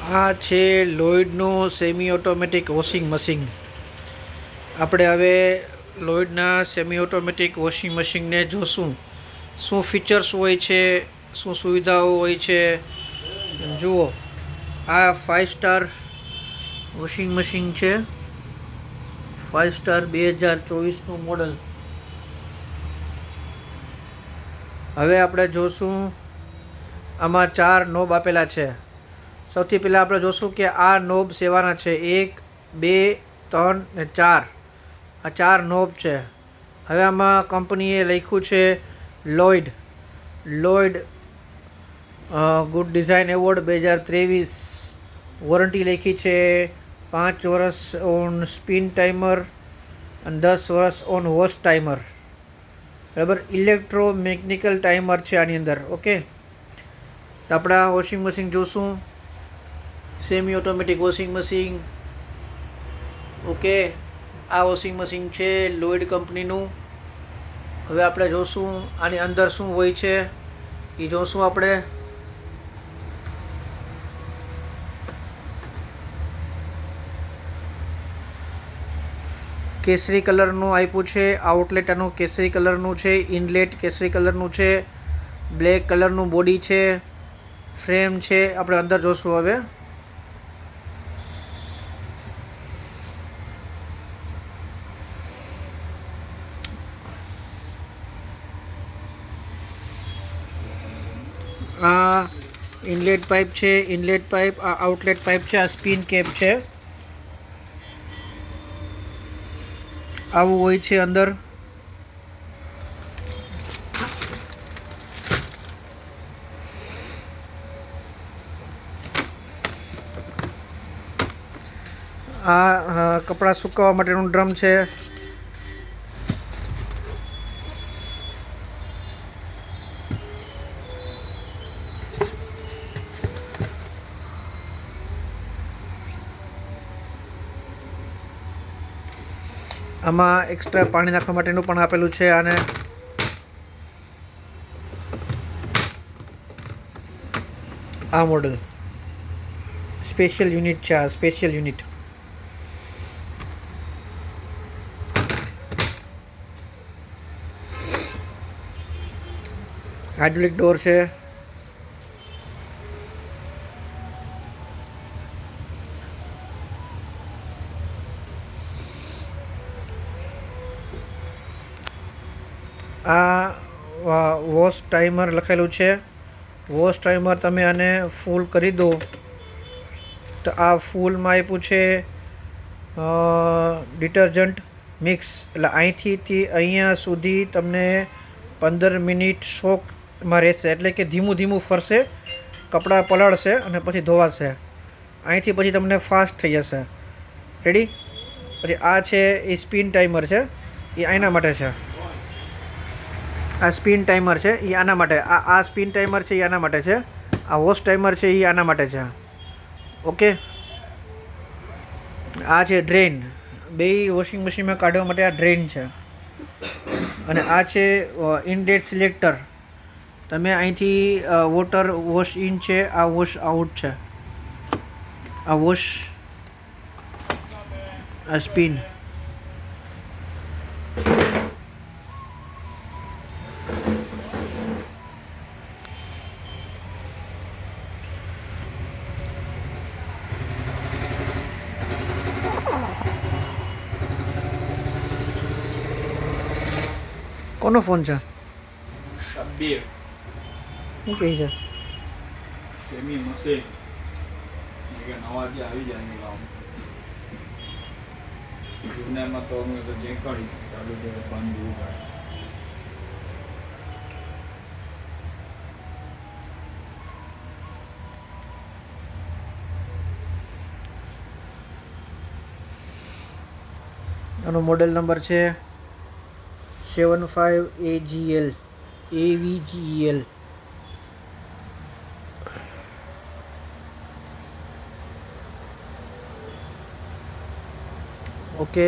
આ છે લોઇડનું semi automatic washing machine. આપણે હવે લોઇડના સેમી ઓટોમેટિક વોશિંગ મશીનને જોશું. શું ફીચર્સ હોય છે, શું સુવિધાઓ હોય છે. જુઓ, આ 5 સ્ટાર વોશિંગ મશીન છે. 5 સ્ટાર 2024નું મોડલ. હવે આપણે જોશું, આમાં 4 નોબ આપેલા છે. સૌથી પહેલાં આપણે જોશું કે આ નોબ સેવાના છે. 1, 2, 3 ને 4. આ 4 નોબ છે. હવે આમાં કંપનીએ લખ્યું છે Lloyd good design award 2023. Warranty લખી છે 5 વર્ષ ઓન સ્પિન ટાઈમર અને 10 વર્ષ ઓન વોશ ટાઈમર. બરાબર, ઇલેક્ટ્રોમિકેનિકલ ટાઈમર છે આની અંદર. ઓકે, તો આપણે આ વોશિંગ મશીન જોશું. Semi automatic washing machine. Okay, આ વોશિંગ મશીન છે લોઇડ કંપનીનું. હવે આપણે જોશું આની અંદર શું હોય છે એ જોશું આપણે. કેસરી કલરનું આપ્યું છે. આઉટલેટ આનું કેસરી કલરનું છે. ઇનલેટ કેસરી કલરનું છે. બ્લેક કલરનું બોડી છે. ફ્રેમ છે. આપણે અંદર જોશું હવે. આ ઇનલેટ પાઇપ છે. Inlet pipe. આ આઉટલેટ પાઇપ છે. આ સ્પિન કેપ છે. આવું હોય છે અંદર. આ કપડાં સુકવવા માટેનું ડ્રમ છે. આમાં એક્સ્ટ્રા પાણી નાખવા માટેનું પણ આપેલું છે. આને આ મોડલ સ્પેશિયલ યુનિટ છે. આ સ્પેશિયલ યુનિટ. હાઇડ્રોલિક ડોર છે. આ વોશ ટાઈમર લખેલું છે. વોશ ટાઈમર તમે આને ફૂલ કરી દો તો આ ફૂલમાં આપ્યું છે ડિટર્જન્ટ મિક્સ. એટલે અહીંથી અહીંયા સુધી તમને 15 મિનિટ શોકમાં રહેશે. એટલે કે ધીમું ધીમું ફરશે, કપડાં પલળશે અને પછી ધોવાશે. અહીંથી પછી તમને ફાસ્ટ થઈ જશે. રેડી. પછી આ છે એ સ્પિન ટાઈમર છે. એ આના માટે છે. આ સ્પિન ટાઈમર છે એ આના માટે. આ સ્પિન ટાઈમર છે એ આના માટે છે. આ વોશ ટાઈમર છે એ આના માટે છે. ઓકે, આ છે ડ્રેન. બે વોશિંગ મશીનમાં કાઢવા માટે આ ડ્રેન છે. અને આ છે ઇનલેટ સિલેક્ટર. તમે અહીંથી વોટર વોશ ઇન છે, આ વોશ આઉટ છે. આ વોશ, આ સ્પિન. કોનો ફોન છે? શબ્બીર. શું કહે છે? સેમી મશીન કે નવા જે આવી જાય ને કામ જૂનામાં તો અમે તો ચેક કરી ચાલુ છે બંધ એવું થાય. આનો મોડેલ નંબર છે 75AGL AVGEL. ઓકે.